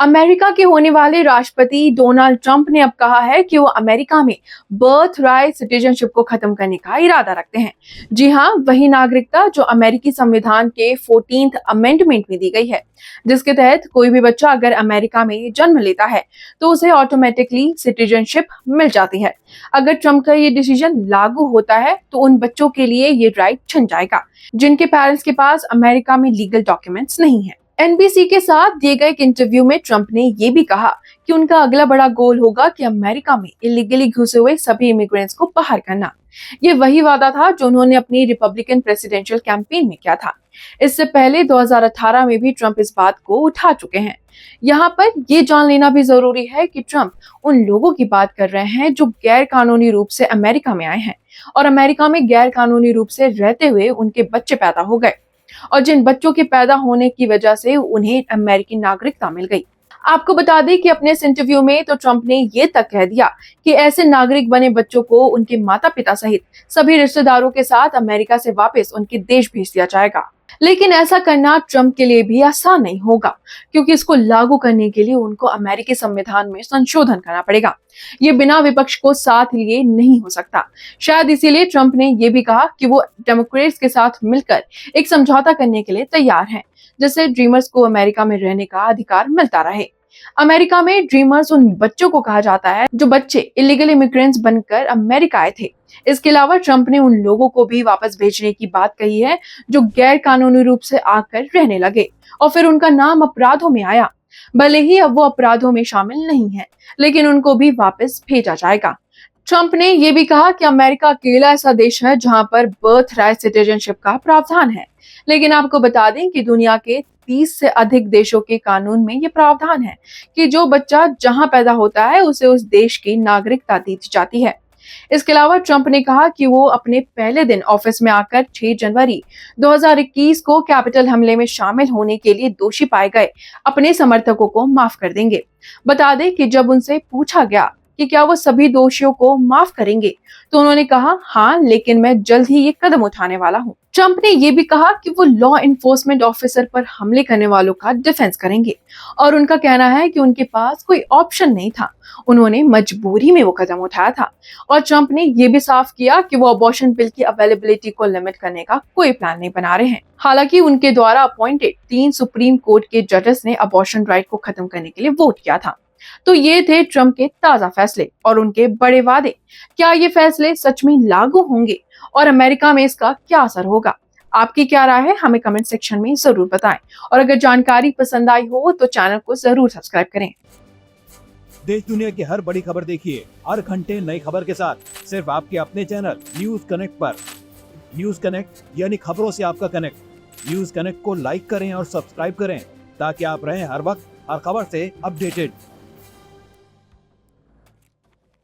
America के होने वाले राष्ट्रपति डोनाल्ड ट्रंप ने अब कहा है कि वो अमेरिका में बर्थ राइट सिटीजनशिप को खत्म करने का इरादा रखते हैं। जी हाँ, वही नागरिकता जो अमेरिकी संविधान के 14th अमेंडमेंट में दी गई है, जिसके तहत कोई भी बच्चा अगर अमेरिका में जन्म लेता है तो उसे ऑटोमेटिकली सिटीजनशिप मिल जाती है। अगर ट्रंप का ये डिसीजन लागू होता है तो उन बच्चों के लिए ये राइट छिन जाएगा जिनके पेरेंट्स के पास अमेरिका में लीगल डॉक्यूमेंट्स नहीं है। एनबीसी के साथ दिए गए एक इंटरव्यू में ट्रंप ने ये भी कहा कि उनका अगला बड़ा गोल होगा कि अमेरिका में इलीगली घुसे हुए सभी इमिग्रेंट्स को बाहर करना। ये वही वादा था जो उन्होंने अपनी रिपब्लिकन प्रेसिडेंशियल कैंपेन में किया था। इससे पहले 2018 में भी ट्रंप इस बात को उठा चुके हैं। यहाँ पर ये जान लेना भी जरूरी है कि ट्रंप उन लोगों की बात कर रहे हैं जो गैर कानूनी रूप से अमेरिका में आए हैं और अमेरिका में गैर कानूनी रूप से रहते हुए उनके बच्चे पैदा हो गए और जिन बच्चों के पैदा होने की वजह से उन्हें अमेरिकी नागरिकता मिल गई। आपको बता दें कि अपने इस इंटरव्यू में तो ट्रंप ने ये तक कह दिया कि ऐसे नागरिक बने बच्चों को उनके माता पिता सहित सभी रिश्तेदारों के साथ अमेरिका से वापस उनके देश भेज दिया जाएगा। लेकिन ऐसा करना ट्रंप के लिए भी आसान नहीं होगा, क्योंकि इसको लागू करने के लिए उनको अमेरिकी संविधान में संशोधन करना पड़ेगा। ये बिना विपक्ष को साथ लिए नहीं हो सकता। शायद इसीलिए ट्रंप ने यह भी कहा कि वो डेमोक्रेट्स के साथ मिलकर एक समझौता करने के लिए तैयार हैं, जिससे ड्रीमर्स को अमेरिका में रहने का अधिकार मिलता रहे। अमेरिका में ड्रीमर्स उन बच्चों को कहा जाता है जो बच्चे इलीगल इमिग्रेंट्स बनकर अमेरिका आए थे। इसके अलावा ट्रंप ने उन लोगों को भी वापस भेजने की बात कही है जो गैर कानूनी रूप से आकर रहने लगे और फिर उनका नाम अपराधों में आया। भले ही अब वो अपराधों में शामिल नहीं है, लेकिन उनको भी वापस भेजा जाएगा। ट्रंप ने यह भी कहा कि अमेरिका अकेला ऐसा देश है जहां पर बर्थ राइट सिटीजनशिप का प्रावधान है। लेकिन आपको बता दें कि दुनिया के 30 से अधिक देशों के कानून में ये प्रावधान है कि जो बच्चा जहां पैदा होता है उसे उस देश की नागरिकता दी जाती है। इसके अलावा ट्रंप ने कहा कि वो अपने पहले दिन ऑफिस में आकर 6 जनवरी 2021 को कैपिटल हमले में शामिल होने के लिए दोषी पाए गए अपने समर्थकों को माफ कर देंगे। बता दें कि जब उनसे पूछा गया कि क्या वो सभी दोषियों को माफ करेंगे, तो उन्होंने कहा हाँ, लेकिन मैं जल्द ही ये कदम उठाने वाला हूँ। ट्रंप ने ये भी कहा कि वो लॉ इन्फोर्समेंट ऑफिसर पर हमले करने वालों का डिफेंस करेंगे और उनका कहना है कि उनके पास कोई ऑप्शन नहीं था, उन्होंने मजबूरी में वो कदम उठाया था। और ट्रंप ने ये भी साफ किया कि वो अबॉर्शन बिल की अवेलेबिलिटी को लिमिट करने का कोई प्लान नहीं बना रहे हैं। हालांकि उनके द्वारा अपॉइंटेड 3 सुप्रीम कोर्ट के जजेस ने अबॉर्शन राइट को खत्म करने के लिए वोट किया था। तो ये थे ट्रंप के ताजा फैसले और उनके बड़े वादे। क्या ये फैसले सच में लागू होंगे और अमेरिका में इसका क्या असर होगा? आपकी क्या राय है, हमें कमेंट सेक्शन में जरूर बताएं। और अगर जानकारी पसंद आई हो तो चैनल को जरूर सब्सक्राइब करें। देश दुनिया की हर बड़ी खबर देखिए हर घंटे नई खबर के साथ सिर्फ आपके अपने चैनल न्यूज कनेक्ट पर। न्यूज कनेक्ट यानी खबरों से आपका कनेक्ट। न्यूज कनेक्ट को लाइक करें और सब्सक्राइब करें ताकि आप रहें हर वक्त हर खबर से अपडेटेड।